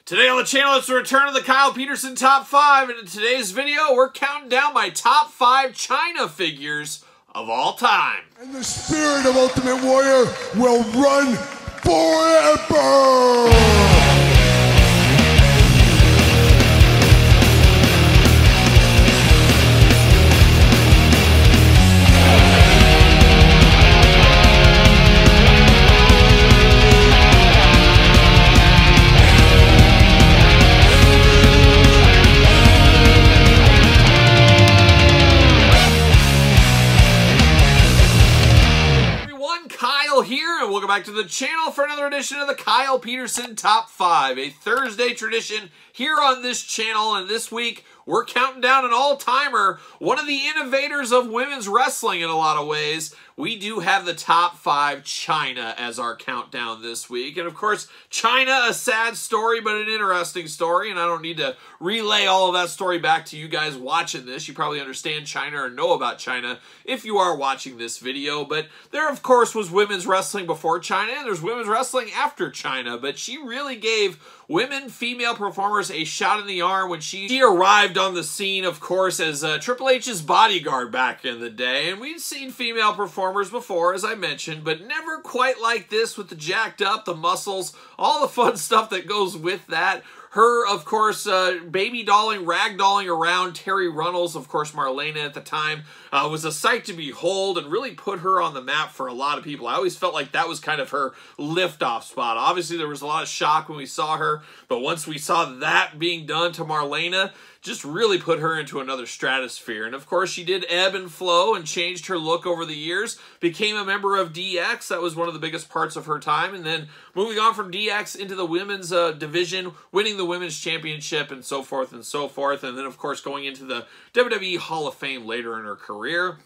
Today on the channel, it's the return of the Kyle Peterson Top 5, and in today's video, we're counting down my top 5 Chyna figures of all time. And the spirit of Ultimate Warrior will run forever! Here, and welcome back to the channel for another edition of the Kyle Peterson Top 5, a Thursday tradition here on this channel. And this week we're counting down an all-timer, one of the innovators of women's wrestling in a lot of ways. We do have the top 5 Chyna as our countdown this week. And of course, Chyna, a sad story, but an interesting story. And I don't need to relay all of that story back to you guys watching this. You probably understand Chyna or know about Chyna if you are watching this video. But there, of course, was women's wrestling before Chyna, and there's women's wrestling after Chyna. But she really gave female performers a shot in the arm when she arrived on the scene, of course, as Triple H's bodyguard back in the day. And we'd seen female performers before, as I mentioned, but never quite like this, with the jacked up, the muscles, all the fun stuff that goes with that. Her, of course, baby dolling, ragdolling around Terry Runnels, of course, Marlena at the time, was a sight to behold and really put her on the map for a lot of people. I always felt like that was kind of her liftoff spot. Obviously, there was a lot of shock when we saw her, but once we saw that being done to Marlena, just really put her into another stratosphere. And of course, she did ebb and flow and changed her look over the years, became a member of DX. That was one of the biggest parts of her time. And then moving on from DX into the women's division, winning the women's championship and so forth and so forth. And then, of course, going into the WWE Hall of Fame later in her career.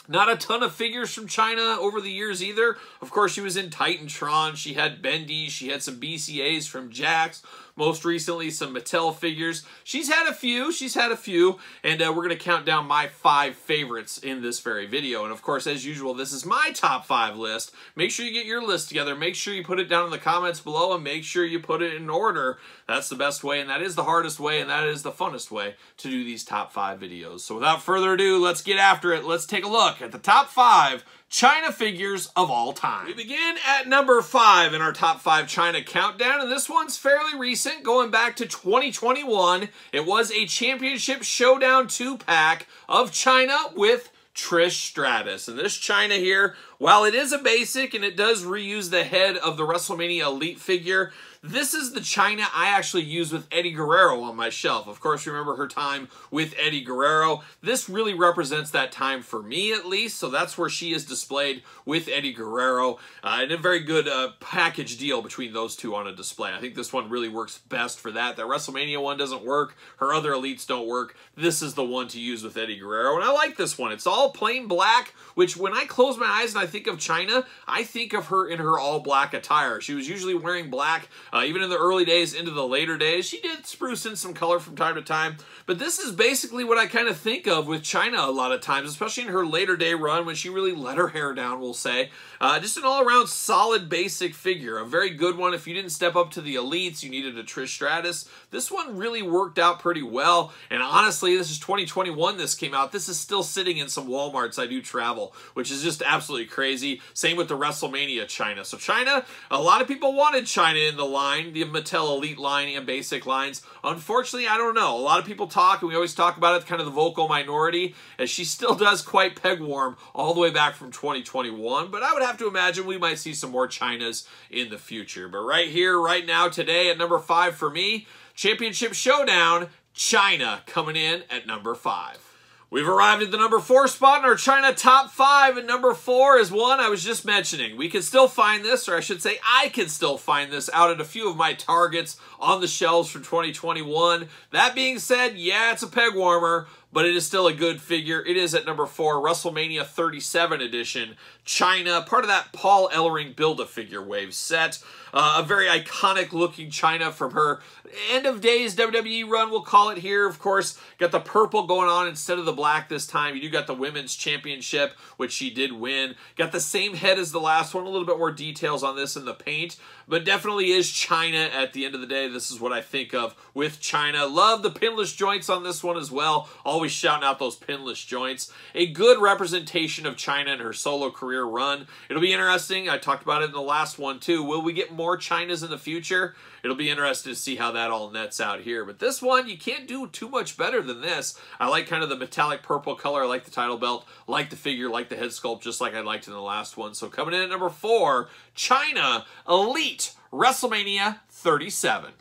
Not a ton of figures from Chyna over the years either. Of course, she was in Titantron. She had Bendy. She had some BCAs from Jax. Most recently, some Mattel figures. She's had a few. And we're going to count down my 5 favorites in this very video. And of course, as usual, this is my top 5 list. Make sure you get your list together. Make sure you put it down in the comments below, and make sure you put it in order. That's the best way, and that is the hardest way, and that is the funnest way to do these top 5 videos. So without further ado, let's get after it. Let's take a look at the top 5 Chyna figures of all time. We begin at number 5 in our top 5 Chyna countdown, and this one's fairly recent, going back to 2021. It was a Championship Showdown 2-pack of Chyna with Trish Stratus. And this Chyna here, while it is a basic and it does reuse the head of the WrestleMania Elite figure, this is the Chyna I actually use with Eddie Guerrero on my shelf. Of course, remember her time with Eddie Guerrero. This really represents that time for me, at least, so that's where she is displayed with Eddie Guerrero. And a very good package deal between those two on a display. I think this one really works best for that. That WrestleMania one doesn't work. Her other Elites don't work. This is the one to use with Eddie Guerrero, and I like this one. It's all plain black, which when I close my eyes and I think of Chyna, I think of her in her all-black attire. She was usually wearing black. Even in the early days into the later days, she did spruce in some color from time to time. But this is basically what I kind of think of with Chyna a lot of times, especially in her later day run when she really let her hair down, we'll say. Just an all-around solid basic figure. A very good one. If you didn't step up to the Elites, you needed a Trish Stratus. This one really worked out pretty well. And honestly, this is 2021 this came out. This is still sitting in some Walmarts I do travel, which is just absolutely crazy. Same with the WrestleMania Chyna. So Chyna, a lot of people wanted Chyna in the line, the Mattel Elite line and basic lines. Unfortunately, I don't know. A lot of people talk, and we always talk about it, kind of the vocal minority, as she still does quite peg warm all the way back from 2021. But I would have to imagine we might see some more Chynas in the future. But right here, right now, today at number 5 for me, Championship Showdown, Chyna coming in at number 5. We've arrived at the number 4 spot in our Chyna top 5, and number 4 is one I was just mentioning. We can still find this, or I should say I can still find this out at a few of my Targets on the shelves from 2021. That being said, yeah, it's a peg warmer, but it is still a good figure. It is at number 4, WrestleMania 37 edition, Chyna, part of that Paul Ellering Build-A-Figure Wave set. A very iconic looking Chyna from her end of days WWE run, we'll call it here. Of course, got the purple going on instead of the black this time. You do got the Women's Championship, which she did win. Got the same head as the last one, a little bit more details on this in the paint, but definitely is Chyna at the end of the day. This is what I think of with Chyna. Love the pinless joints on this one as well. Always shouting out those pinless joints. A good representation of Chyna in her solo career run. It'll be interesting. I talked about it in the last one too. Will we get more Chynas in the future? It'll be interesting to see how that all nets out here. But this one, you can't do too much better than this. I like kind of the metallic purple color. I like the title belt, like the figure, like the head sculpt, just like I liked in the last one. So coming in at number 4, Chyna Elite WrestleMania 37.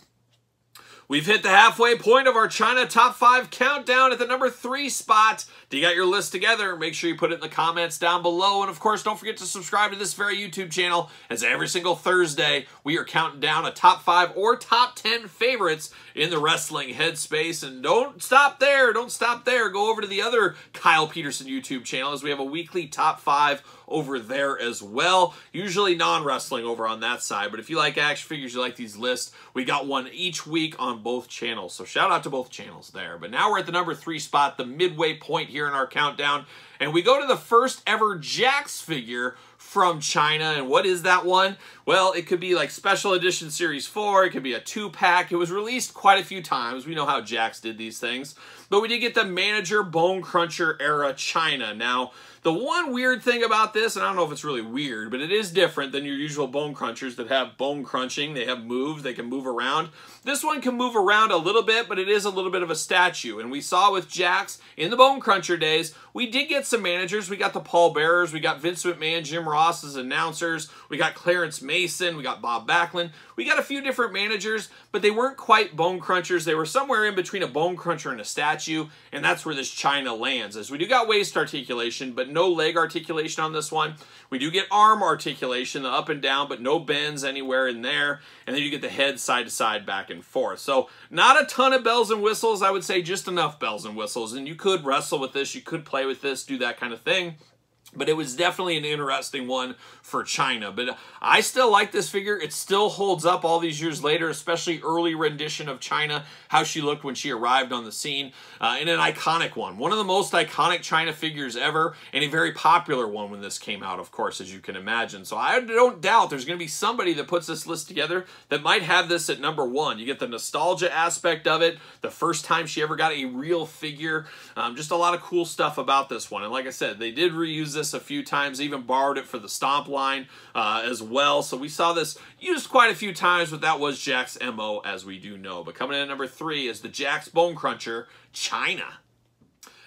We've hit the halfway point of our Chyna Top 5 countdown at the number 3 spot. Do you got your list together? Make sure you put it in the comments down below. And of course, don't forget to subscribe to this very YouTube channel, as every single Thursday, we are counting down a top 5 or top 10 favorites in the wrestling headspace. And don't stop there. Don't stop there. Go over to the other Kyle Peterson YouTube channel, as we have a weekly top 5 over there as well. Usually non-wrestling over on that side, but if you like action figures, you like these lists, we got one each week on both channels. So shout out to both channels there. But now we're at the number 3 spot, the midway point here in our countdown, and we go to the first ever Jakks figure from Chyna. And what is that one? Well, it could be like Special Edition Series 4. It could be a 2-pack. It was released quite a few times. We know how Jakks did these things. But we did get the Manager Bone Cruncher era Chyna. Now, the one weird thing about this, and I don't know if it's really weird, but it is different than your usual bone crunchers that have bone crunching. They have moves. They can move around. This one can move around a little bit, but it is a little bit of a statue. And we saw with Jakks in the Bone Cruncher days, we did get some managers. We got the Paul Bearers. We got Vince McMahon, Jim Ross as announcers. We got Clarence Mason. We got Bob Backlund. We got a few different managers, but they weren't quite bone crunchers. They were somewhere in between a bone cruncher and a statue, and that's where this Chyna lands. As we do got waist articulation, but no leg articulation on this one. We do get arm articulation, the up and down, but no bends anywhere in there. And then you get the head side to side, back and forth. So not a ton of bells and whistles. I would say just enough bells and whistles. And you could wrestle with this. You could play with this, do that kind of thing. But it was definitely an interesting one for Chyna. But I still like this figure. It still holds up all these years later, especially early rendition of Chyna, how she looked when she arrived on the scene. And an iconic one. One of the most iconic Chyna figures ever, and a very popular one when this came out, of course, as you can imagine. So I don't doubt there's going to be somebody that puts this list together that might have this at number 1. You get the nostalgia aspect of it, the first time she ever got a real figure. Just a lot of cool stuff about this one. And like I said, they did reuse this a few times, even borrowed it for the Stomp line as well. So we saw this used quite a few times, but that was Jakks' MO, as we do know. But coming in at number 3 is the Jakks Bone Cruncher, Chyna.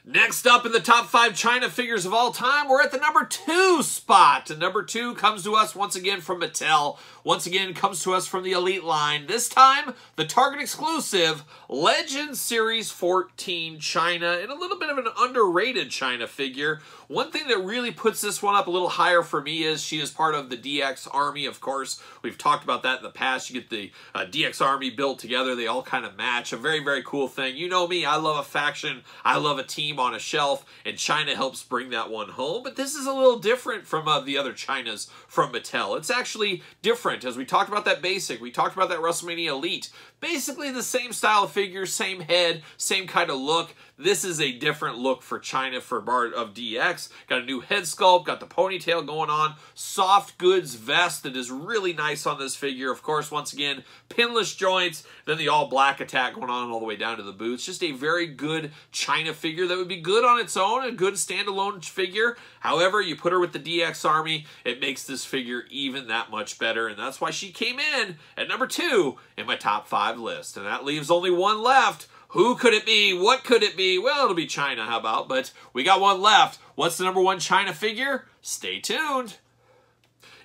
Next up in the top 5 Chyna figures of all time, we're at the number 2 spot. And number 2 comes to us once again from Mattel. Once again, comes to us from the Elite line. This time, the Target exclusive Legend Series 14 Chyna, and a little bit of an underrated Chyna figure. One thing that really puts this one up a little higher for me is she is part of the DX Army, of course. We've talked about that in the past. You get the DX Army built together. They all kind of match. A very, very cool thing. You know me. I love a faction. I love a team on a shelf, and Chyna helps bring that one home. But this is a little different from the other Chynas from Mattel. It's actually different. As we talked about that basic, we talked about that WrestleMania Elite. Basically the same style of figure, same head, same kind of look. This is a different look for Chyna for part of DX. Got a new head sculpt, got the ponytail going on, soft goods vest that is really nice on this figure. Of course, once again, pinless joints, then the all black attack going on all the way down to the boots. Just a very good Chyna figure that would be good on its own, a good standalone figure. However, you put her with the DX Army, it makes this figure even that much better, and that's why she came in at number 2 in my top 5 list. And that leaves only one left. Who could it be? What could it be? Well, it'll be Chyna, how about? But we got one left. What's the number 1 Chyna figure? Stay tuned.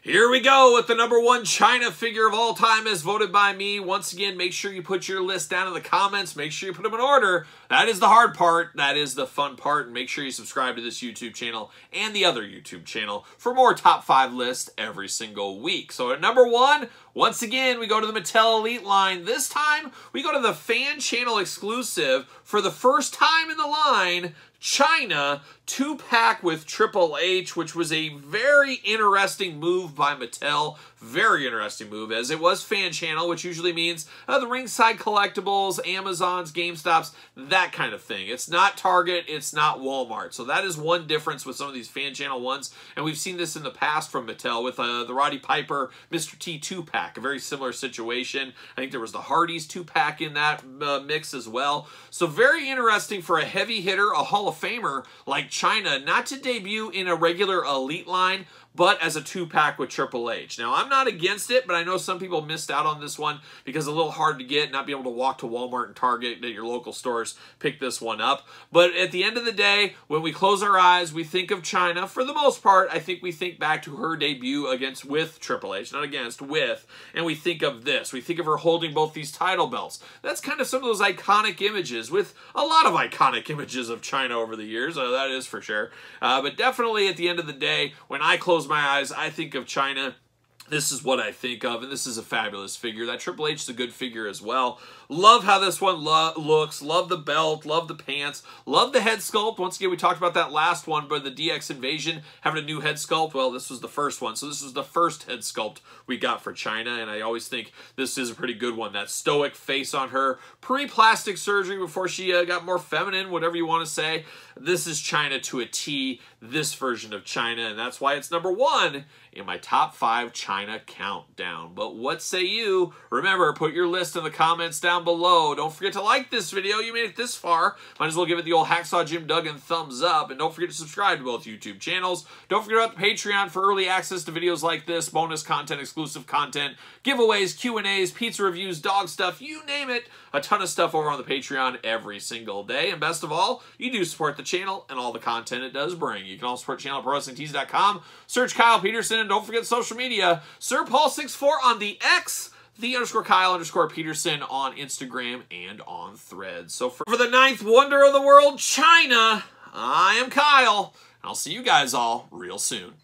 Here we go with the number 1 Chyna figure of all time as voted by me. Once again, make sure you put your list down in the comments. Make sure you put them in order. That is the hard part. That is the fun part. And make sure you subscribe to this YouTube channel and the other YouTube channel for more top 5 lists every single week. So at number 1, Once again, we go to the Mattel Elite line. This time, we go to the fan channel exclusive for the first time in the line, Chyna 2-pack with Triple H, which was a very interesting move by Mattel. Very interesting move, as it was fan channel, which usually means the ringside collectibles, Amazons, GameStops, that kind of thing. It's not Target, it's not Walmart. So that is one difference with some of these fan channel ones, and we've seen this in the past from Mattel with the Roddy Piper Mr. T 2-pack, a very similar situation. I think there was the Hardys 2-pack in that mix as well. So very interesting for a heavy hitter, a Hall of Famer like Chyna, not to debut in a regular Elite line, but as a 2-pack with Triple H. Now, I'm not against it, but I know some people missed out on this one because it's a little hard to get, not be able to walk to Walmart and Target at your local stores, pick this one up. But at the end of the day, when we close our eyes, we think of Chyna. For the most part, I think we think back to her debut with Triple H, not against, with, and we think of this. We think of her holding both these title belts. That's kind of some of those iconic images, with a lot of iconic images of Chyna over the years, that is for sure. But definitely at the end of the day, when I close my eyes, I think of Chyna. This is what I think of, and this is a fabulous figure. That Triple H is a good figure as well. Love how this one looks. Love the belt. Love the pants. Love the head sculpt. Once again, we talked about that last one, but the DX Invasion having a new head sculpt. Well, this was the first one, so this was the first head sculpt we got for Chyna, and I always think this is a pretty good one. That stoic face on her, pre-plastic surgery before she got more feminine, whatever you want to say. This is Chyna to a T, this version of Chyna, and that's why it's number 1 in my top 5 Chyna countdown. But what say you? Remember, put your list in the comments down below. Don't forget to like this video. You made it this far. Might as well give it the old Hacksaw Jim Duggan thumbs up. And don't forget to subscribe to both YouTube channels. Don't forget about the Patreon for early access to videos like this, bonus content, exclusive content, giveaways, Q&As, pizza reviews, dog stuff, you name it. A ton of stuff over on the Patreon every single day. And best of all, you do support the channel and all the content it does bring. You can also support the channel at ProWrestlingTees.com. Search Kyle Peterson, and don't forget social media. Sir Paul64 on the X, _Kyle_Peterson on Instagram and on Threads. So for the 9th wonder of the world, Chyna, I am Kyle. I'll see you guys all real soon.